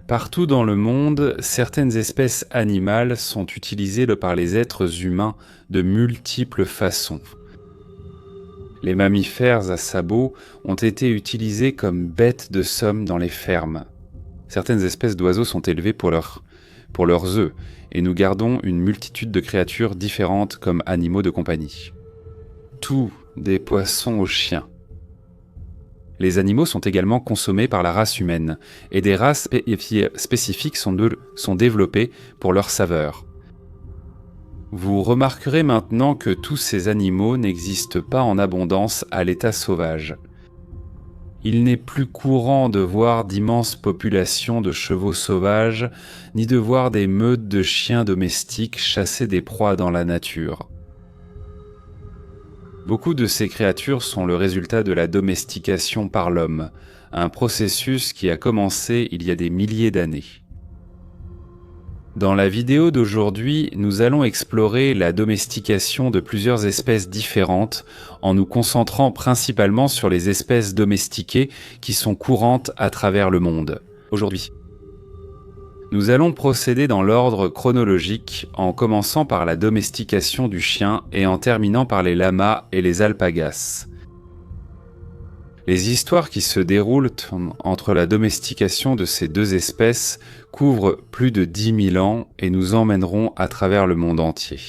Partout dans le monde, certaines espèces animales sont utilisées par les êtres humains de multiples façons. Les mammifères à sabots ont été utilisés comme bêtes de somme dans les fermes. Certaines espèces d'oiseaux sont élevées pour leurs œufs, et nous gardons une multitude de créatures différentes comme animaux de compagnie. Tout, des poissons aux chiens. Les animaux sont également consommés par la race humaine, et des races spécifiques sont développées pour leur saveur. Vous remarquerez maintenant que tous ces animaux n'existent pas en abondance à l'état sauvage. Il n'est plus courant de voir d'immenses populations de chevaux sauvages, ni de voir des meutes de chiens domestiques chasser des proies dans la nature. Beaucoup de ces créatures sont le résultat de la domestication par l'homme, un processus qui a commencé il y a des milliers d'années. Dans la vidéo d'aujourd'hui, nous allons explorer la domestication de plusieurs espèces différentes en nous concentrant principalement sur les espèces domestiquées qui sont courantes à travers le monde. Aujourd'hui, nous allons procéder dans l'ordre chronologique en commençant par la domestication du chien et en terminant par les lamas et les alpagas. Les histoires qui se déroulent entre la domestication de ces deux espèces couvrent plus de 10 000 ans et nous emmèneront à travers le monde entier.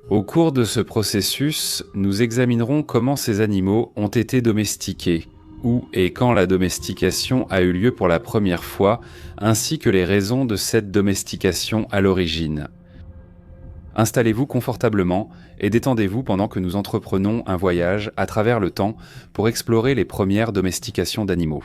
Au cours de ce processus, nous examinerons comment ces animaux ont été domestiqués, où et quand la domestication a eu lieu pour la première fois, ainsi que les raisons de cette domestication à l'origine. Installez-vous confortablement et détendez-vous pendant que nous entreprenons un voyage à travers le temps pour explorer les premières domestications d'animaux.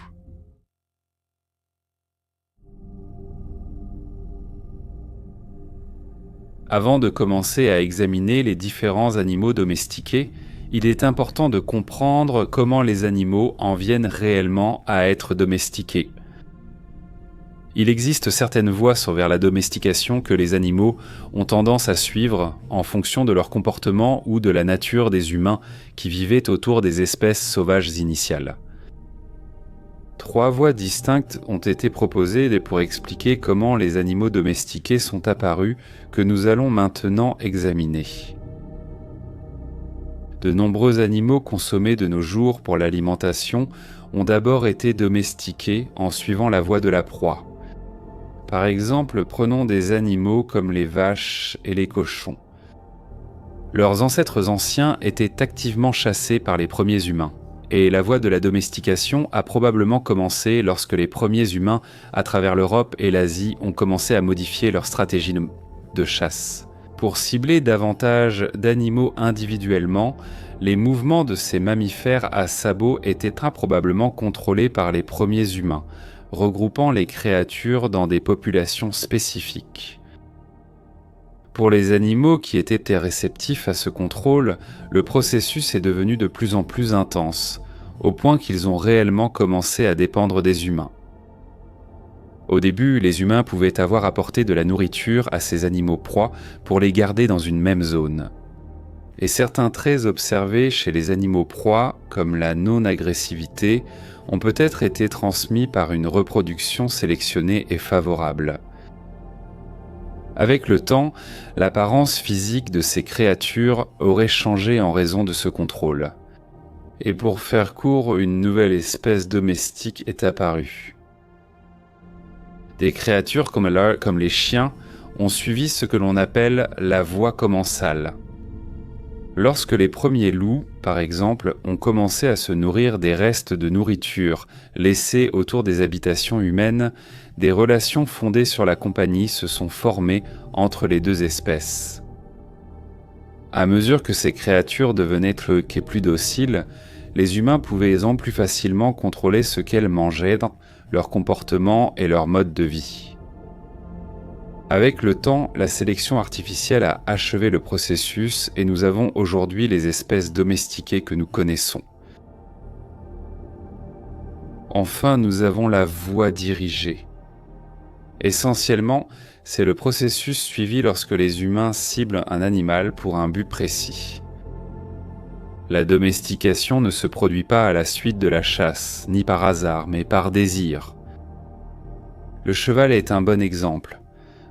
Avant de commencer à examiner les différents animaux domestiqués, il est important de comprendre comment les animaux en viennent réellement à être domestiqués. Il existe certaines voies vers la domestication que les animaux ont tendance à suivre en fonction de leur comportement ou de la nature des humains qui vivaient autour des espèces sauvages initiales. 3 voies distinctes ont été proposées pour expliquer comment les animaux domestiqués sont apparus que nous allons maintenant examiner. De nombreux animaux consommés de nos jours pour l'alimentation ont d'abord été domestiqués en suivant la voie de la proie. Par exemple, prenons des animaux comme les vaches et les cochons. Leurs ancêtres anciens étaient activement chassés par les premiers humains, et la voie de la domestication a probablement commencé lorsque les premiers humains à travers l'Europe et l'Asie ont commencé à modifier leur stratégie de chasse. Pour cibler davantage d'animaux individuellement, les mouvements de ces mammifères à sabots étaient improbablement contrôlés par les premiers humains, regroupant les créatures dans des populations spécifiques. Pour les animaux qui étaient réceptifs à ce contrôle, le processus est devenu de plus en plus intense, au point qu'ils ont réellement commencé à dépendre des humains. Au début, les humains pouvaient avoir apporté de la nourriture à ces animaux proies pour les garder dans une même zone. Et certains traits observés chez les animaux proies, comme la non-agressivité, ont peut-être été transmis par une reproduction sélectionnée et favorable. Avec le temps, l'apparence physique de ces créatures aurait changé en raison de ce contrôle. Et pour faire court, une nouvelle espèce domestique est apparue. Des créatures comme les chiens ont suivi ce que l'on appelle la voie commensale. Lorsque les premiers loups, par exemple, ont commencé à se nourrir des restes de nourriture laissés autour des habitations humaines, des relations fondées sur la compagnie se sont formées entre les deux espèces. À mesure que ces créatures devenaient plus dociles, les humains pouvaient plus facilement contrôler ce qu'elles mangeaient, leur comportement et leur mode de vie. Avec le temps, la sélection artificielle a achevé le processus et nous avons aujourd'hui les espèces domestiquées que nous connaissons. Enfin, nous avons la voie dirigée. Essentiellement, c'est le processus suivi lorsque les humains ciblent un animal pour un but précis. La domestication ne se produit pas à la suite de la chasse, ni par hasard, mais par désir. Le cheval est un bon exemple.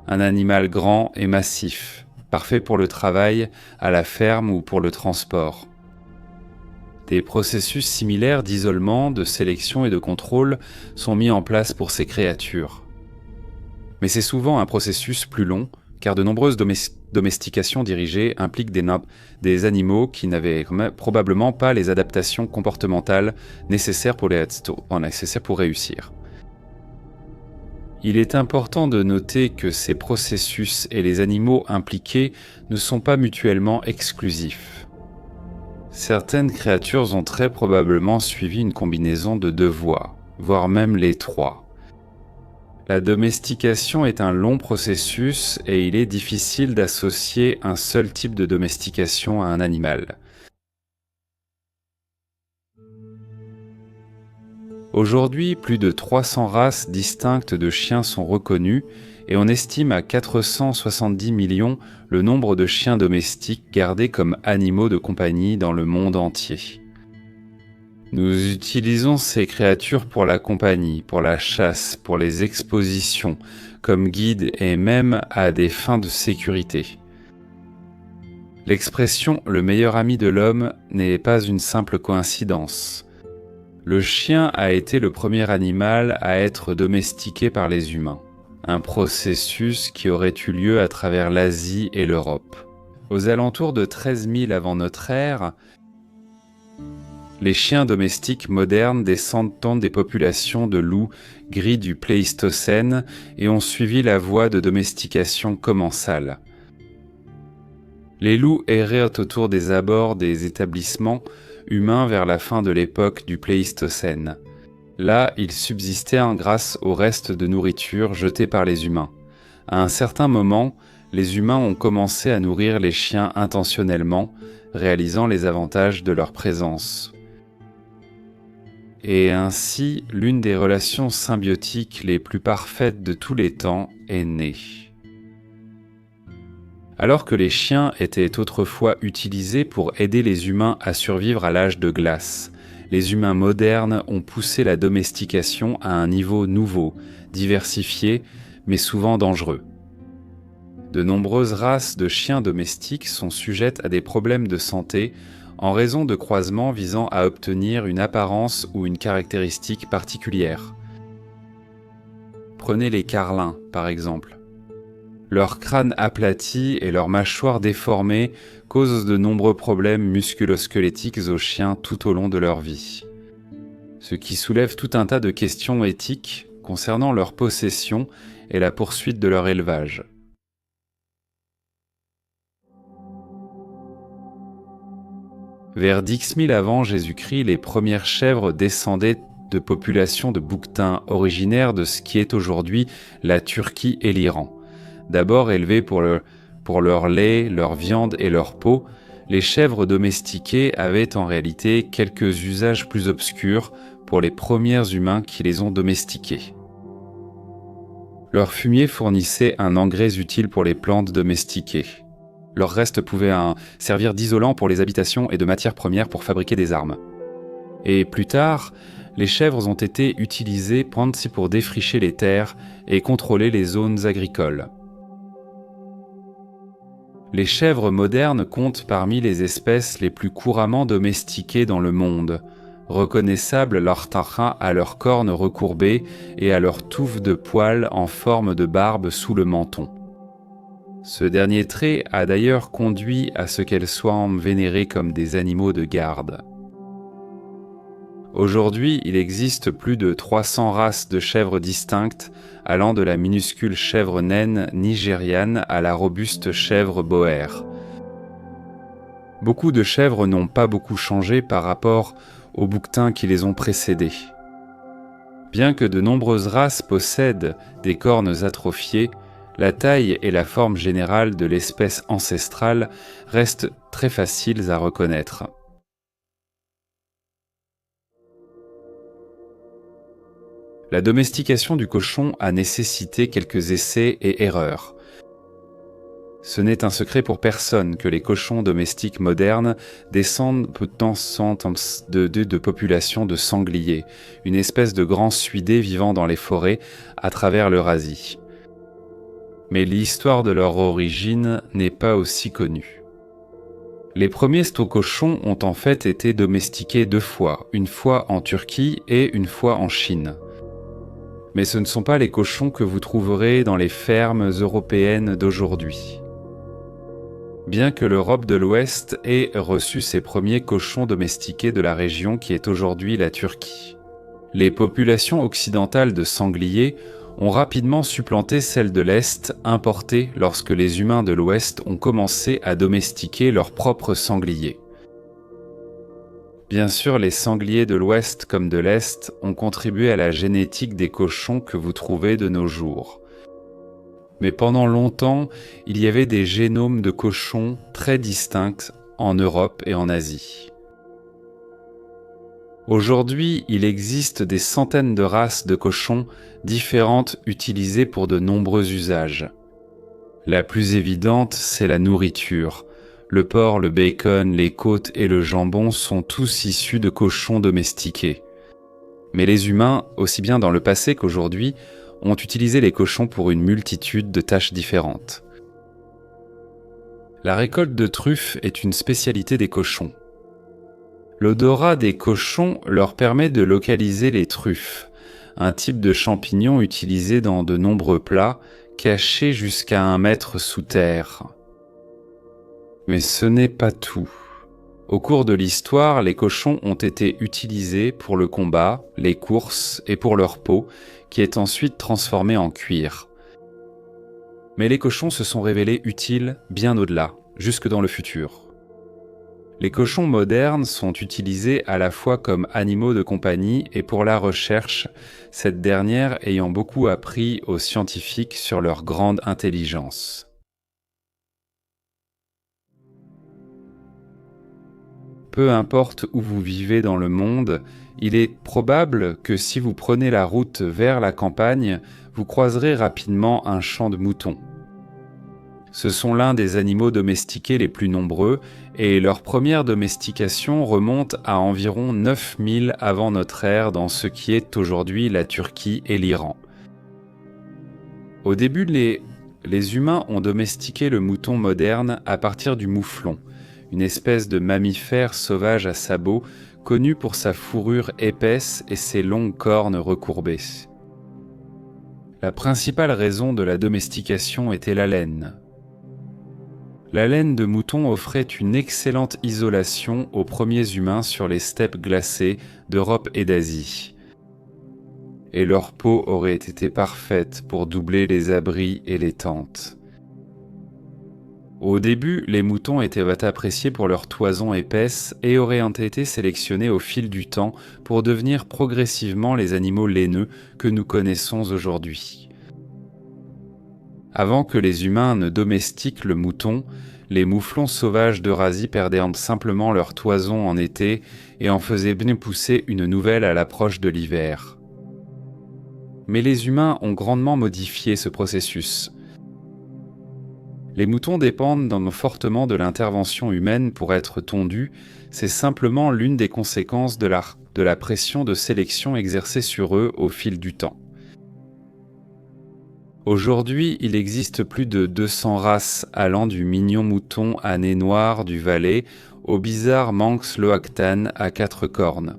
Un animal grand et massif, parfait pour le travail, à la ferme ou pour le transport. Des processus similaires d'isolement, de sélection et de contrôle sont mis en place pour ces créatures. Mais c'est souvent un processus plus long, car de nombreuses domestications dirigées impliquent des animaux qui n'avaient probablement pas les adaptations comportementales nécessaires pour réussir. Il est important de noter que ces processus et les animaux impliqués ne sont pas mutuellement exclusifs. Certaines créatures ont très probablement suivi une combinaison de 2 voies, voire même les 3. La domestication est un long processus et il est difficile d'associer un seul type de domestication à un animal. Aujourd'hui, plus de 300 races distinctes de chiens sont reconnues et on estime à 470 millions le nombre de chiens domestiques gardés comme animaux de compagnie dans le monde entier. Nous utilisons ces créatures pour la compagnie, pour la chasse, pour les expositions, comme guides et même à des fins de sécurité. L'expression « le meilleur ami de l'homme » n'est pas une simple coïncidence. Le chien a été le premier animal à être domestiqué par les humains, un processus qui aurait eu lieu à travers l'Asie et l'Europe. Aux alentours de 13 000 avant notre ère, les chiens domestiques modernes descendent des populations de loups gris du Pléistocène et ont suivi la voie de domestication commensale. Les loups erraient autour des abords des établissements humains vers la fin de l'époque du Pléistocène. Là, ils subsistaient grâce aux restes de nourriture jetés par les humains. À un certain moment, les humains ont commencé à nourrir les chiens intentionnellement, réalisant les avantages de leur présence. Et ainsi, l'une des relations symbiotiques les plus parfaites de tous les temps est née. Alors que les chiens étaient autrefois utilisés pour aider les humains à survivre à l'âge de glace, les humains modernes ont poussé la domestication à un niveau nouveau, diversifié, mais souvent dangereux. De nombreuses races de chiens domestiques sont sujettes à des problèmes de santé en raison de croisements visant à obtenir une apparence ou une caractéristique particulière. Prenez les carlins, par exemple. Leur crâne aplati et leur mâchoire déformée causent de nombreux problèmes musculo-squelettiques aux chiens tout au long de leur vie. Ce qui soulève tout un tas de questions éthiques concernant leur possession et la poursuite de leur élevage. Vers 10 000 avant Jésus-Christ, les premières chèvres descendaient de populations de bouquetins originaires de ce qui est aujourd'hui la Turquie et l'Iran. D'abord élevées pour leur lait, leur viande et leur peau, les chèvres domestiquées avaient en réalité quelques usages plus obscurs pour les premiers humains qui les ont domestiquées. Leur fumier fournissait un engrais utile pour les plantes domestiquées. Leur reste pouvait servir d'isolant pour les habitations et de matière première pour fabriquer des armes. Et plus tard, les chèvres ont été utilisées pour défricher les terres et contrôler les zones agricoles. Les chèvres modernes comptent parmi les espèces les plus couramment domestiquées dans le monde, reconnaissables à leurs cornes recourbées et à leurs touffes de poils en forme de barbe sous le menton. Ce dernier trait a d'ailleurs conduit à ce qu'elles soient vénérées comme des animaux de garde. Aujourd'hui, il existe plus de 300 races de chèvres distinctes, allant de la minuscule chèvre naine nigériane à la robuste chèvre boer. Beaucoup de chèvres n'ont pas beaucoup changé par rapport aux bouquetins qui les ont précédées. Bien que de nombreuses races possèdent des cornes atrophiées, la taille et la forme générale de l'espèce ancestrale restent très faciles à reconnaître. La domestication du cochon a nécessité quelques essais et erreurs. Ce n'est un secret pour personne que les cochons domestiques modernes descendent de populations de sangliers, une espèce de grand suidé vivant dans les forêts à travers l'Eurasie. Mais l'histoire de leur origine n'est pas aussi connue. Les premiers stocochons ont en fait été domestiqués 2 fois, une fois en Turquie et une fois en Chine. Mais ce ne sont pas les cochons que vous trouverez dans les fermes européennes d'aujourd'hui. Bien que l'Europe de l'Ouest ait reçu ses premiers cochons domestiqués de la région qui est aujourd'hui la Turquie. Les populations occidentales de sangliers ont rapidement supplanté celles de l'Est importées lorsque les humains de l'Ouest ont commencé à domestiquer leurs propres sangliers. Bien sûr, les sangliers de l'Ouest comme de l'Est ont contribué à la génétique des cochons que vous trouvez de nos jours. Mais pendant longtemps, il y avait des génomes de cochons très distincts en Europe et en Asie. Aujourd'hui, il existe des centaines de races de cochons différentes utilisées pour de nombreux usages. La plus évidente, c'est la nourriture. Le porc, le bacon, les côtes et le jambon sont tous issus de cochons domestiqués. Mais les humains, aussi bien dans le passé qu'aujourd'hui, ont utilisé les cochons pour une multitude de tâches différentes. La récolte de truffes est une spécialité des cochons. L'odorat des cochons leur permet de localiser les truffes, un type de champignon utilisé dans de nombreux plats, caché jusqu'à 1 mètre sous terre. Mais ce n'est pas tout. Au cours de l'histoire, les cochons ont été utilisés pour le combat, les courses et pour leur peau, qui est ensuite transformée en cuir. Mais les cochons se sont révélés utiles bien au-delà, jusque dans le futur. Les cochons modernes sont utilisés à la fois comme animaux de compagnie et pour la recherche, cette dernière ayant beaucoup appris aux scientifiques sur leur grande intelligence. Peu importe où vous vivez dans le monde, il est probable que si vous prenez la route vers la campagne, vous croiserez rapidement un champ de moutons. Ce sont l'un des animaux domestiqués les plus nombreux et leur première domestication remonte à environ 9000 avant notre ère dans ce qui est aujourd'hui la Turquie et l'Iran. Au début, les humains ont domestiqué le mouton moderne à partir du mouflon, une espèce de mammifère sauvage à sabots connu pour sa fourrure épaisse et ses longues cornes recourbées. La principale raison de la domestication était la laine. La laine de mouton offrait une excellente isolation aux premiers humains sur les steppes glacées d'Europe et d'Asie. Et leur peau aurait été parfaite pour doubler les abris et les tentes. Au début, les moutons étaient appréciés pour leur toison épaisse et auraient été sélectionnés au fil du temps pour devenir progressivement les animaux laineux que nous connaissons aujourd'hui. Avant que les humains ne domestiquent le mouton, les mouflons sauvages d'Eurasie perdaient simplement leur toison en été et en faisaient bien pousser une nouvelle à l'approche de l'hiver. Mais les humains ont grandement modifié ce processus. Les moutons dépendent fortement de l'intervention humaine pour être tondus, c'est simplement l'une des conséquences de la pression de sélection exercée sur eux au fil du temps. Aujourd'hui, il existe plus de 200 races allant du mignon mouton à nez noir du Valais au bizarre Manx Loaktan à 4 cornes.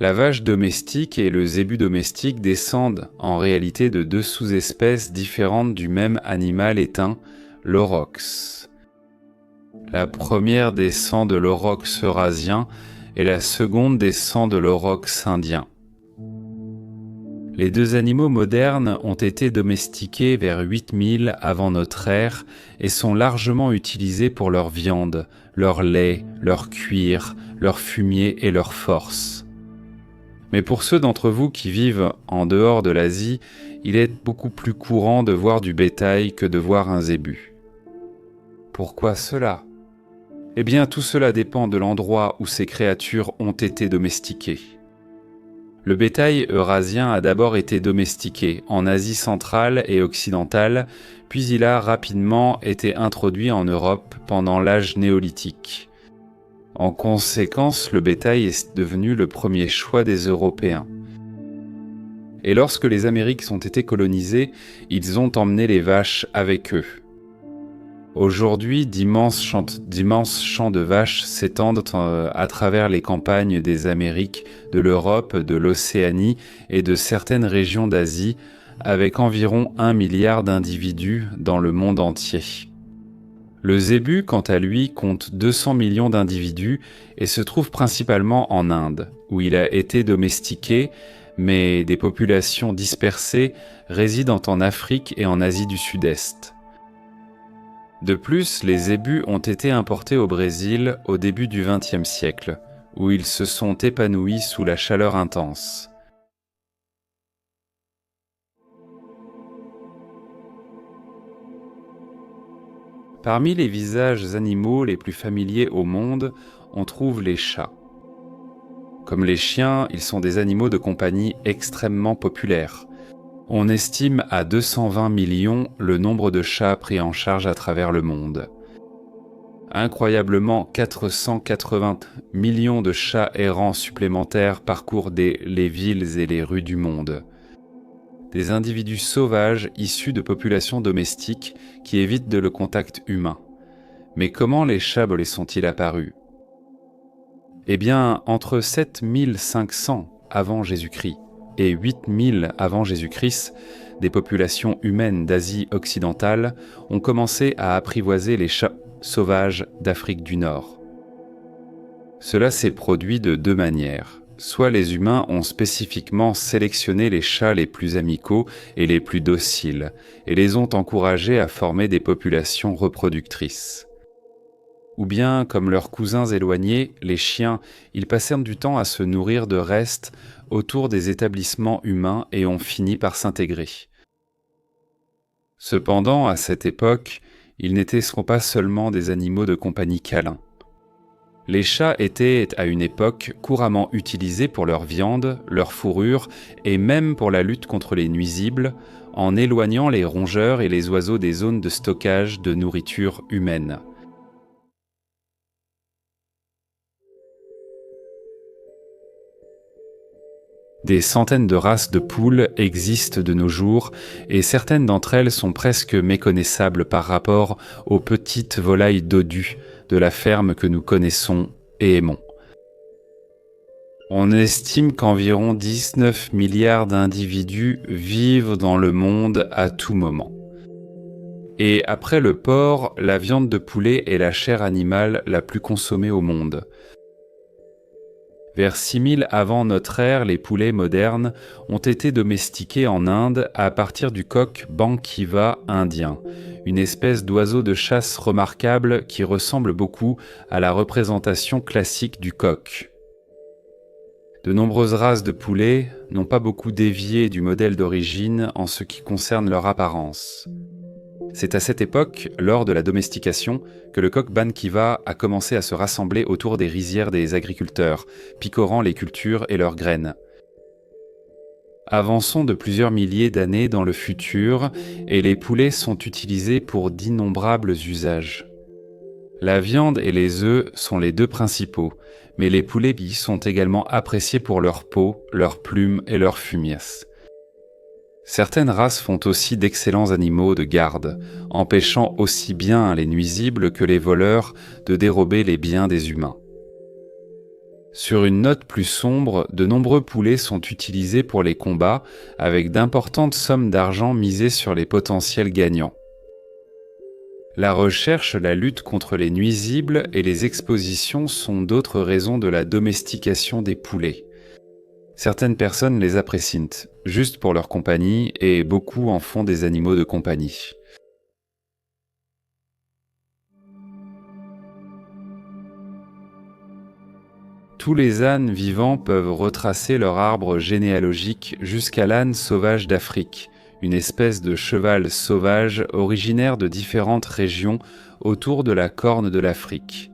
La vache domestique et le zébu domestique descendent en réalité de 2 sous-espèces différentes du même animal éteint, l'aurochs. La première descend de l'aurochs eurasien et la seconde descend de l'aurochs indien. Les 2 animaux modernes ont été domestiqués vers 8000 avant notre ère et sont largement utilisés pour leur viande, leur lait, leur cuir, leur fumier et leur force. Mais pour ceux d'entre vous qui vivent en dehors de l'Asie, il est beaucoup plus courant de voir du bétail que de voir un zébu. Pourquoi cela ? Eh bien, tout cela dépend de l'endroit où ces créatures ont été domestiquées. Le bétail eurasien a d'abord été domestiqué en Asie centrale et occidentale, puis il a rapidement été introduit en Europe pendant l'âge néolithique. En conséquence, le bétail est devenu le premier choix des Européens. Et lorsque les Amériques ont été colonisées, ils ont emmené les vaches avec eux. Aujourd'hui, d'immenses champs de vaches s'étendent à travers les campagnes des Amériques, de l'Europe, de l'Océanie et de certaines régions d'Asie, avec environ 1 milliard d'individus dans le monde entier. Le zébu, quant à lui, compte 200 millions d'individus et se trouve principalement en Inde, où il a été domestiqué, mais des populations dispersées résident en Afrique et en Asie du Sud-Est. De plus, les zébus ont été importés au Brésil au début du XXe siècle, où ils se sont épanouis sous la chaleur intense. Parmi les visages animaux les plus familiers au monde, on trouve les chats. Comme les chiens, ils sont des animaux de compagnie extrêmement populaires. On estime à 220 millions le nombre de chats pris en charge à travers le monde. Incroyablement, 480 millions de chats errants supplémentaires parcourent les villes et les rues du monde. Des individus sauvages issus de populations domestiques qui évitent le contact humain. Mais comment les chats les sont-ils apparus ? Eh bien, entre 7500 avant Jésus-Christ et 8000 avant Jésus-Christ, des populations humaines d'Asie occidentale ont commencé à apprivoiser les chats sauvages d'Afrique du Nord. Cela s'est produit de deux manières. Soit les humains ont spécifiquement sélectionné les chats les plus amicaux et les plus dociles, et les ont encouragés à former des populations reproductrices. Ou bien, comme leurs cousins éloignés, les chiens, ils passèrent du temps à se nourrir de restes autour des établissements humains et ont fini par s'intégrer. Cependant, à cette époque, ils n'étaient pas seulement des animaux de compagnie câlins. Les chats étaient, à une époque, couramment utilisés pour leur viande, leur fourrure et même pour la lutte contre les nuisibles, en éloignant les rongeurs et les oiseaux des zones de stockage de nourriture humaine. Des centaines de races de poules existent de nos jours et certaines d'entre elles sont presque méconnaissables par rapport aux petites volailles dodues de la ferme que nous connaissons et aimons. On estime qu'environ 19 milliards d'individus vivent dans le monde à tout moment. Et après le porc, la viande de poulet est la chair animale la plus consommée au monde. Vers 6000 avant notre ère, les poulets modernes ont été domestiqués en Inde à partir du coq Bankiva indien, une espèce d'oiseau de chasse remarquable qui ressemble beaucoup à la représentation classique du coq. De nombreuses races de poulets n'ont pas beaucoup dévié du modèle d'origine en ce qui concerne leur apparence. C'est à cette époque, lors de la domestication, que le coq Bankiva a commencé à se rassembler autour des rizières des agriculteurs, picorant les cultures et leurs graines. Avançons de plusieurs milliers d'années dans le futur, et les poulets sont utilisés pour d'innombrables usages. La viande et les œufs sont les deux principaux, mais les poulets sont également appréciés pour leur peau, leurs plumes et leur fumier. Certaines races font aussi d'excellents animaux de garde, empêchant aussi bien les nuisibles que les voleurs de dérober les biens des humains. Sur une note plus sombre, de nombreux poulets sont utilisés pour les combats, avec d'importantes sommes d'argent misées sur les potentiels gagnants. La recherche, la lutte contre les nuisibles et les expositions sont d'autres raisons de la domestication des poulets. Certaines personnes les apprécient, juste pour leur compagnie, et beaucoup en font des animaux de compagnie. Tous les ânes vivants peuvent retracer leur arbre généalogique jusqu'à l'âne sauvage d'Afrique, une espèce de cheval sauvage originaire de différentes régions autour de la Corne de l'Afrique.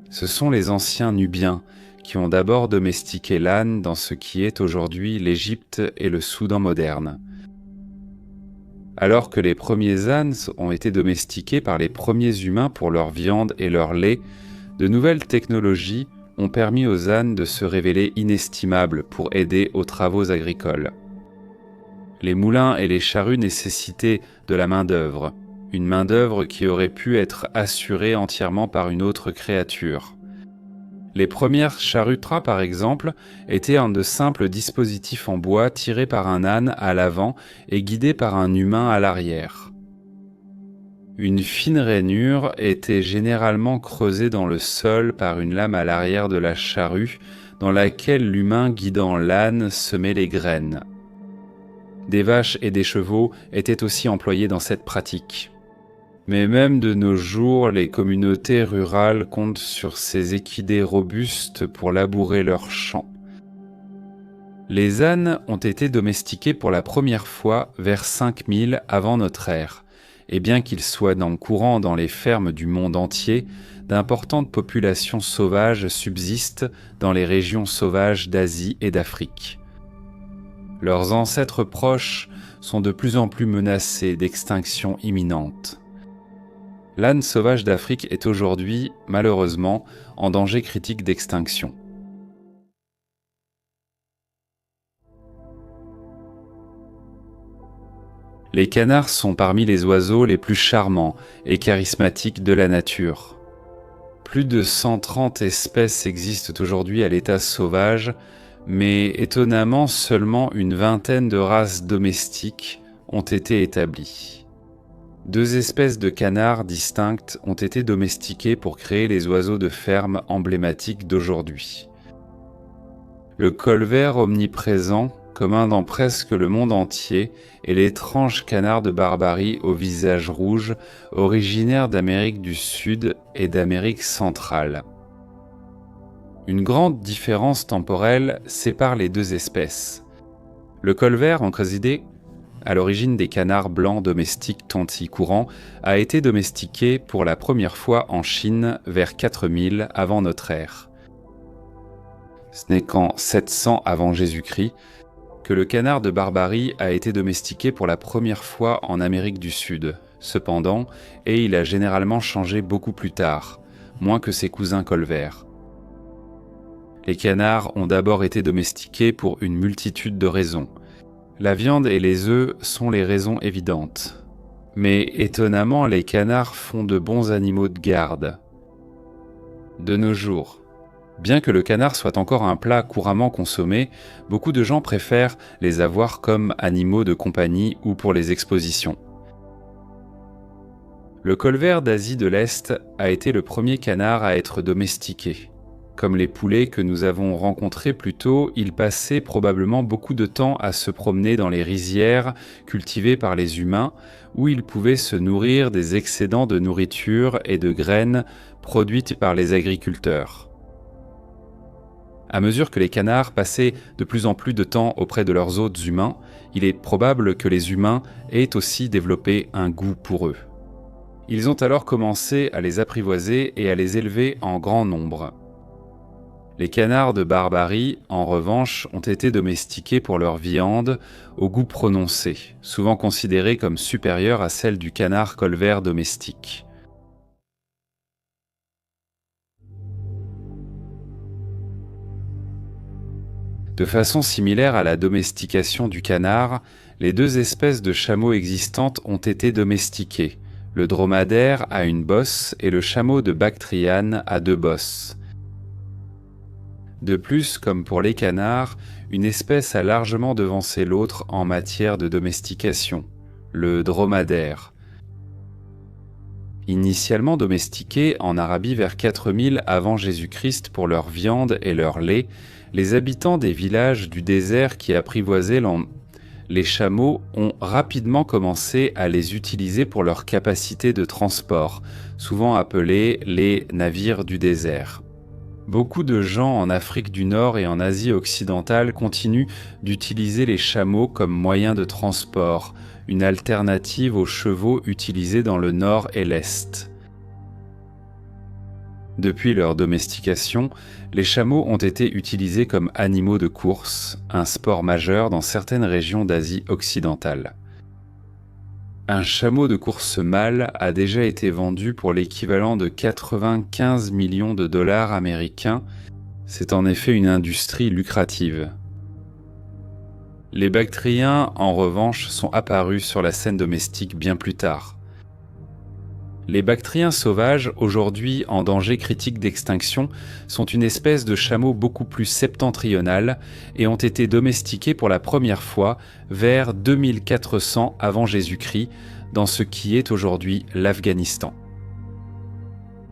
Ce sont les anciens Nubiens qui ont d'abord domestiqué l'âne dans ce qui est aujourd'hui l'Égypte et le Soudan moderne. Alors que les premiers ânes ont été domestiqués par les premiers humains pour leur viande et leur lait, de nouvelles technologies ont permis aux ânes de se révéler inestimables pour aider aux travaux agricoles. Les moulins et les charrues nécessitaient de la main-d'œuvre, une main-d'œuvre qui aurait pu être assurée entièrement par une autre créature. Les premières charrues-trains, par exemple, étaient un de simples dispositifs en bois tirés par un âne à l'avant et guidés par un humain à l'arrière. Une fine rainure était généralement creusée dans le sol par une lame à l'arrière de la charrue, dans laquelle l'humain guidant l'âne semait les graines. Des vaches et des chevaux étaient aussi employés dans cette pratique. Mais même de nos jours, les communautés rurales comptent sur ces équidés robustes pour labourer leurs champs. Les ânes ont été domestiqués pour la première fois vers 5000 avant notre ère, et bien qu'ils soient courants dans les fermes du monde entier, d'importantes populations sauvages subsistent dans les régions sauvages d'Asie et d'Afrique. Leurs ancêtres proches sont de plus en plus menacés d'extinction imminente. L'âne sauvage d'Afrique est aujourd'hui, malheureusement, en danger critique d'extinction. Les canards sont parmi les oiseaux les plus charmants et charismatiques de la nature. Plus de 130 espèces existent aujourd'hui à l'état sauvage, mais étonnamment seulement une vingtaine de races domestiques ont été établies. 2 espèces de canards distinctes ont été domestiquées pour créer les oiseaux de ferme emblématiques d'aujourd'hui. Le colvert omniprésent, commun dans presque le monde entier, et l'étrange canard de Barbarie au visage rouge, originaire d'Amérique du Sud et d'Amérique centrale. Une grande différence temporelle sépare les 2 espèces. Le colvert en Crosidés, à l'origine des canards blancs domestiques tonti courants, a été domestiqué pour la première fois en Chine vers 4000 avant notre ère. Ce n'est qu'en 700 avant Jésus-Christ que le canard de Barbarie a été domestiqué pour la première fois en Amérique du Sud, cependant, et il a généralement changé beaucoup plus tard, moins que ses cousins colverts. Les canards ont d'abord été domestiqués pour une multitude de raisons. La viande et les œufs sont les raisons évidentes. Mais étonnamment, les canards font de bons animaux de garde. De nos jours, bien que le canard soit encore un plat couramment consommé, beaucoup de gens préfèrent les avoir comme animaux de compagnie ou pour les expositions. Le colvert d'Asie de l'Est a été le premier canard à être domestiqué. Comme les poulets que nous avons rencontrés plus tôt, il passait probablement beaucoup de temps à se promener dans les rizières cultivées par les humains, où il pouvait se nourrir des excédents de nourriture et de graines produites par les agriculteurs. À mesure que les canards passaient de plus en plus de temps auprès de leurs hôtes humains, il est probable que les humains aient aussi développé un goût pour eux. Ils ont alors commencé à les apprivoiser et à les élever en grand nombre. Les canards de Barbarie, en revanche, ont été domestiqués pour leur viande, au goût prononcé, souvent considérée comme supérieure à celle du canard colvert domestique. De façon similaire à la domestication du canard, les 2 espèces de chameaux existantes ont été domestiquées. Le dromadaire a une bosse et le chameau de Bactriane a 2 bosses. De plus, comme pour les canards, une espèce a largement devancé l'autre en matière de domestication, le dromadaire. Initialement domestiqués en Arabie vers 4000 avant Jésus-Christ pour leur viande et leur lait, les habitants des villages du désert qui apprivoisaient les chameaux ont rapidement commencé à les utiliser pour leur capacité de transport, souvent appelés les navires du désert. Beaucoup de gens en Afrique du Nord et en Asie occidentale continuent d'utiliser les chameaux comme moyen de transport, une alternative aux chevaux utilisés dans le Nord et l'Est. Depuis leur domestication, les chameaux ont été utilisés comme animaux de course, un sport majeur dans certaines régions d'Asie occidentale. Un chameau de course mâle a déjà été vendu pour l'équivalent de 95 millions de dollars américains. C'est en effet une industrie lucrative. Les Bactriens, en revanche, sont apparus sur la scène domestique bien plus tard. Les Bactriens sauvages, aujourd'hui en danger critique d'extinction, sont une espèce de chameau beaucoup plus septentrional et ont été domestiqués pour la première fois vers 2400 avant Jésus-Christ, dans ce qui est aujourd'hui l'Afghanistan.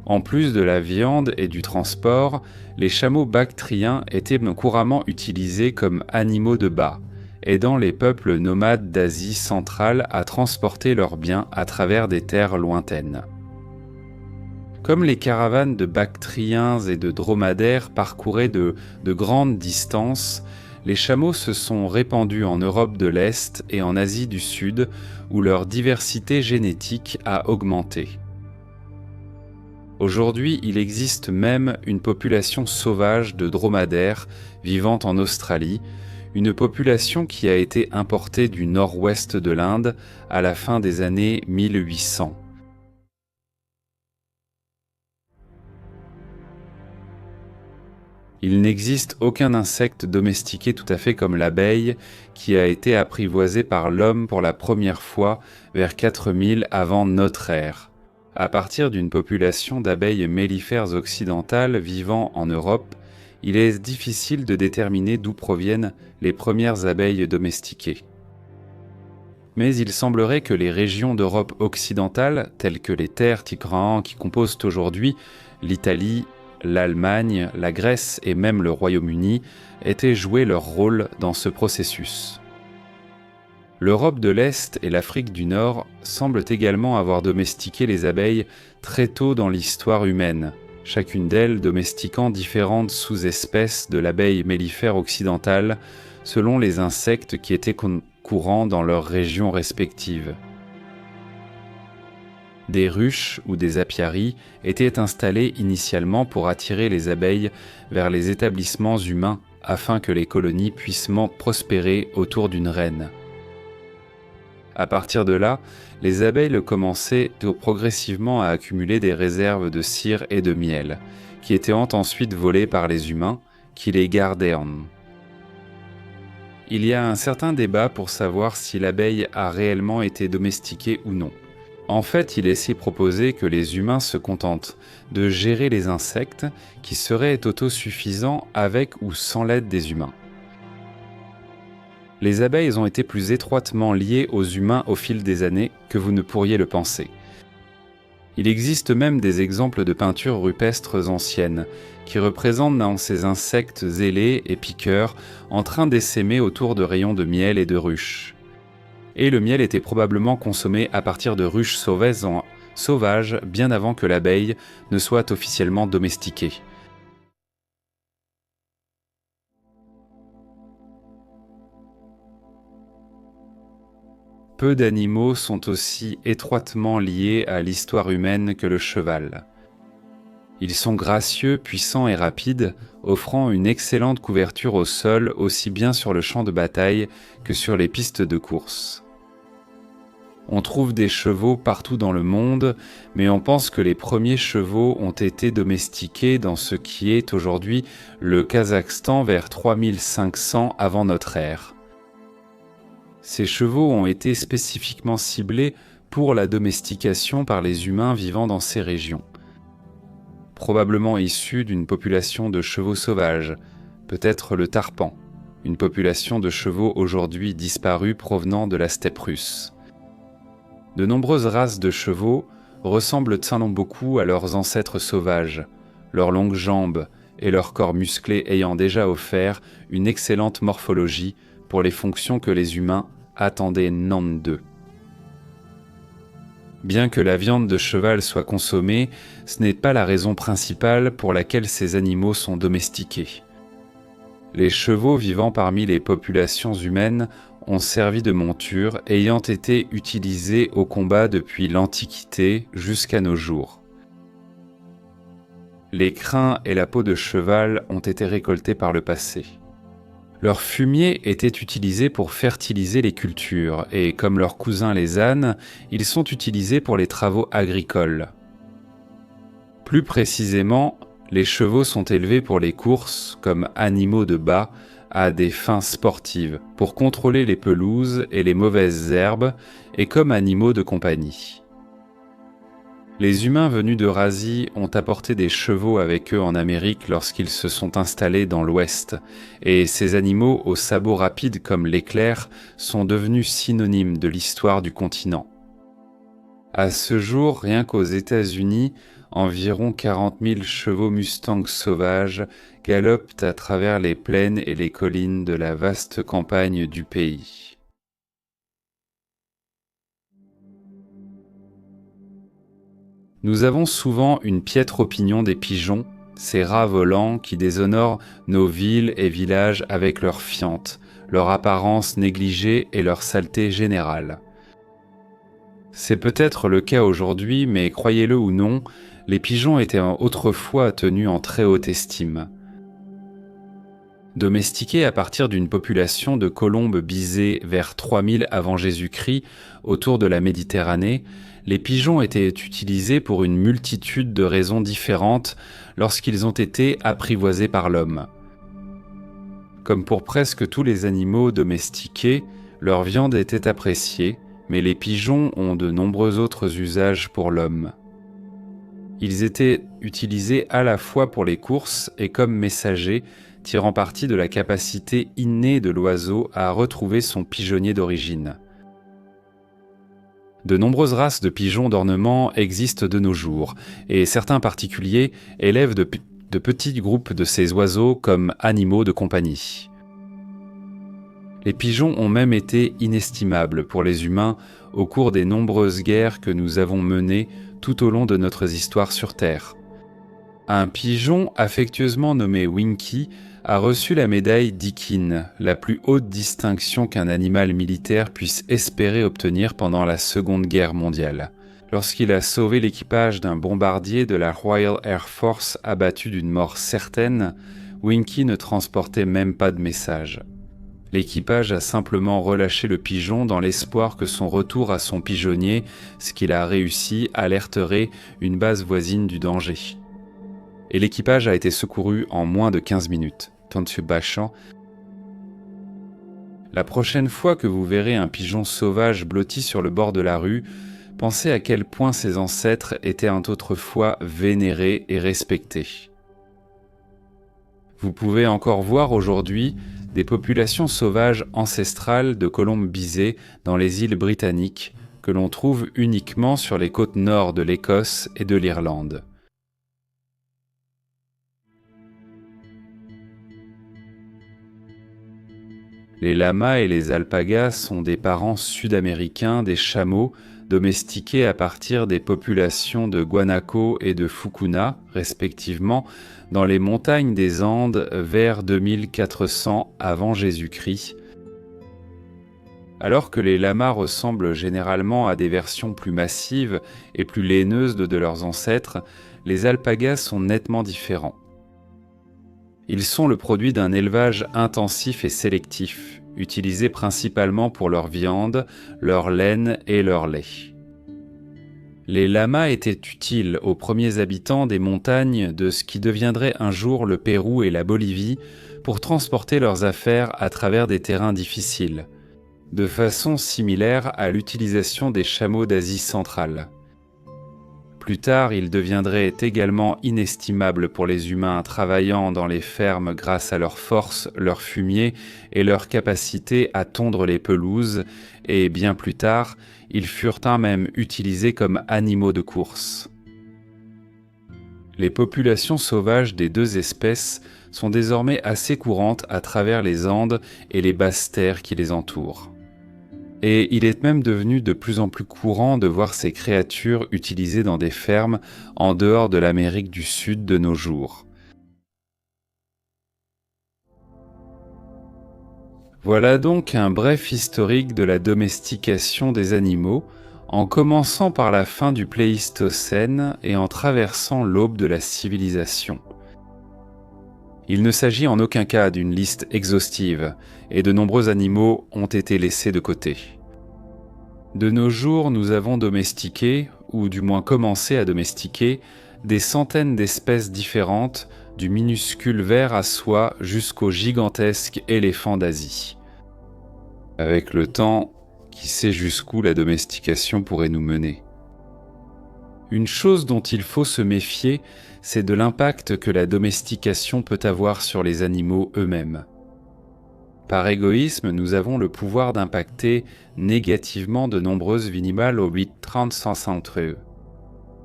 En plus de la viande et du transport, les chameaux bactriens étaient couramment utilisés comme animaux de bas, aidant les peuples nomades d'Asie centrale à transporter leurs biens à travers des terres lointaines. Comme les caravanes de Bactriens et de dromadaires parcouraient de grandes distances, les chameaux se sont répandus en Europe de l'Est et en Asie du Sud, où leur diversité génétique a augmenté. Aujourd'hui, il existe même une population sauvage de dromadaires vivant en Australie, une population qui a été importée du nord-ouest de l'Inde à la fin des années 1800. Il n'existe aucun insecte domestiqué tout à fait comme l'abeille qui a été apprivoisé par l'homme pour la première fois vers 4000 avant notre ère. À partir d'une population d'abeilles mellifères occidentales vivant en Europe, il est difficile de déterminer d'où proviennent les premières abeilles domestiquées. Mais il semblerait que les régions d'Europe occidentale, telles que les terres Tigraan qui composent aujourd'hui l'Italie, l'Allemagne, la Grèce et même le Royaume-Uni, aient joué leur rôle dans ce processus. L'Europe de l'Est et l'Afrique du Nord semblent également avoir domestiqué les abeilles très tôt dans l'histoire humaine, chacune d'elles domestiquant différentes sous-espèces de l'abeille mellifère occidentale selon les insectes qui étaient courants dans leurs régions respectives. Des ruches ou des apiaries étaient installées initialement pour attirer les abeilles vers les établissements humains afin que les colonies puissent prospérer autour d'une reine. À partir de là, les abeilles commençaient progressivement à accumuler des réserves de cire et de miel, qui étaient ensuite volées par les humains, qui les gardaient. Il y a un certain débat pour savoir si l'abeille a réellement été domestiquée ou non. En fait, il est si proposé que les humains se contentent de gérer les insectes qui seraient autosuffisants avec ou sans l'aide des humains. Les abeilles ont été plus étroitement liées aux humains au fil des années que vous ne pourriez le penser. Il existe même des exemples de peintures rupestres anciennes qui représentent ces insectes ailés et piqueurs en train d'essaimer autour de rayons de miel et de ruches. Et le miel était probablement consommé à partir de ruches sauvages bien avant que l'abeille ne soit officiellement domestiquée. Peu d'animaux sont aussi étroitement liés à l'histoire humaine que le cheval. Ils sont gracieux, puissants et rapides, offrant une excellente couverture au sol aussi bien sur le champ de bataille que sur les pistes de course. On trouve des chevaux partout dans le monde, mais on pense que les premiers chevaux ont été domestiqués dans ce qui est aujourd'hui le Kazakhstan vers 3500 avant notre ère. Ces chevaux ont été spécifiquement ciblés pour la domestication par les humains vivant dans ces régions. Probablement issus d'une population de chevaux sauvages, peut-être le tarpan, une population de chevaux aujourd'hui disparus provenant de la steppe russe. De nombreuses races de chevaux ressemblent beaucoup à leurs ancêtres sauvages, leurs longues jambes et leurs corps musclés ayant déjà offert une excellente morphologie pour les fonctions que les humains attendaient d'eux. Bien que la viande de cheval soit consommée, ce n'est pas la raison principale pour laquelle ces animaux sont domestiqués. Les chevaux vivant parmi les populations humaines ont servi de monture, ayant été utilisés au combat depuis l'Antiquité jusqu'à nos jours. Les crins et la peau de cheval ont été récoltés par le passé. Leur fumier était utilisé pour fertiliser les cultures et, comme leurs cousins les ânes, ils sont utilisés pour les travaux agricoles. Plus précisément, les chevaux sont élevés pour les courses comme animaux de bât à des fins sportives, pour contrôler les pelouses et les mauvaises herbes et comme animaux de compagnie. Les humains venus d'Eurasie ont apporté des chevaux avec eux en Amérique lorsqu'ils se sont installés dans l'Ouest, et ces animaux aux sabots rapides comme l'éclair sont devenus synonymes de l'histoire du continent. À ce jour, rien qu'aux États-Unis, environ 40 000 chevaux mustangs sauvages galopent à travers les plaines et les collines de la vaste campagne du pays. Nous avons souvent une piètre opinion des pigeons, ces rats volants qui déshonorent nos villes et villages avec leur fiente, leur apparence négligée et leur saleté générale. C'est peut-être le cas aujourd'hui, mais croyez-le ou non, les pigeons étaient autrefois tenus en très haute estime. Domestiqués à partir d'une population de colombes bisées vers 3000 avant Jésus-Christ autour de la Méditerranée, les pigeons étaient utilisés pour une multitude de raisons différentes lorsqu'ils ont été apprivoisés par l'homme. Comme pour presque tous les animaux domestiqués, leur viande était appréciée, mais les pigeons ont de nombreux autres usages pour l'homme. Ils étaient utilisés à la fois pour les courses et comme messagers, tirant parti de la capacité innée de l'oiseau à retrouver son pigeonnier d'origine. De nombreuses races de pigeons d'ornement existent de nos jours, et certains particuliers élèvent de petits groupes de ces oiseaux comme animaux de compagnie. Les pigeons ont même été inestimables pour les humains au cours des nombreuses guerres que nous avons menées tout au long de notre histoire sur Terre. Un pigeon affectueusement nommé Winky a reçu la médaille Deakin, la plus haute distinction qu'un animal militaire puisse espérer obtenir pendant la Seconde Guerre mondiale, lorsqu'il a sauvé l'équipage d'un bombardier de la Royal Air Force abattu d'une mort certaine. Winky ne transportait même pas de message. L'équipage a simplement relâché le pigeon dans l'espoir que son retour à son pigeonnier, ce qu'il a réussi, alerterait une base voisine du danger. Et l'équipage a été secouru en moins de 15 minutes. Tonshu Bachan. La prochaine fois que vous verrez un pigeon sauvage blotti sur le bord de la rue, pensez à quel point ses ancêtres étaient autrefois vénérés et respectés. Vous pouvez encore voir aujourd'hui des populations sauvages ancestrales de colombes bisées dans les îles britanniques que l'on trouve uniquement sur les côtes nord de l'Écosse et de l'Irlande. Les lamas et les alpagas sont des parents sud-américains des chameaux domestiqués à partir des populations de Guanaco et de Fukuna, respectivement, dans les montagnes des Andes vers 2400 avant Jésus-Christ. Alors que les lamas ressemblent généralement à des versions plus massives et plus laineuses de leurs ancêtres, les alpagas sont nettement différents. Ils sont le produit d'un élevage intensif et sélectif, utilisé principalement pour leur viande, leur laine et leur lait. Les lamas étaient utiles aux premiers habitants des montagnes de ce qui deviendrait un jour le Pérou et la Bolivie pour transporter leurs affaires à travers des terrains difficiles, de façon similaire à l'utilisation des chameaux d'Asie centrale. Plus tard, ils deviendraient également inestimables pour les humains travaillant dans les fermes grâce à leur force, leur fumier et leur capacité à tondre les pelouses, et bien plus tard, ils furent même utilisés comme animaux de course. Les populations sauvages des deux espèces sont désormais assez courantes à travers les Andes et les basses terres qui les entourent. Et il est même devenu de plus en plus courant de voir ces créatures utilisées dans des fermes en dehors de l'Amérique du Sud de nos jours. Voilà donc un bref historique de la domestication des animaux, en commençant par la fin du Pléistocène et en traversant l'aube de la civilisation. Il ne s'agit en aucun cas d'une liste exhaustive, et de nombreux animaux ont été laissés de côté. De nos jours, nous avons domestiqué, ou du moins commencé à domestiquer, des centaines d'espèces différentes, du minuscule ver à soie jusqu'au gigantesque éléphant d'Asie. Avec le temps, qui sait jusqu'où la domestication pourrait nous mener. Une chose dont il faut se méfier, c'est de l'impact que la domestication peut avoir sur les animaux eux-mêmes. Par égoïsme, nous avons le pouvoir d'impacter négativement de nombreuses vies animales au 8-30 entre eux.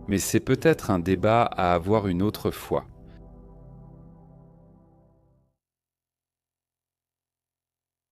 Mais c'est peut-être un débat à avoir une autre fois.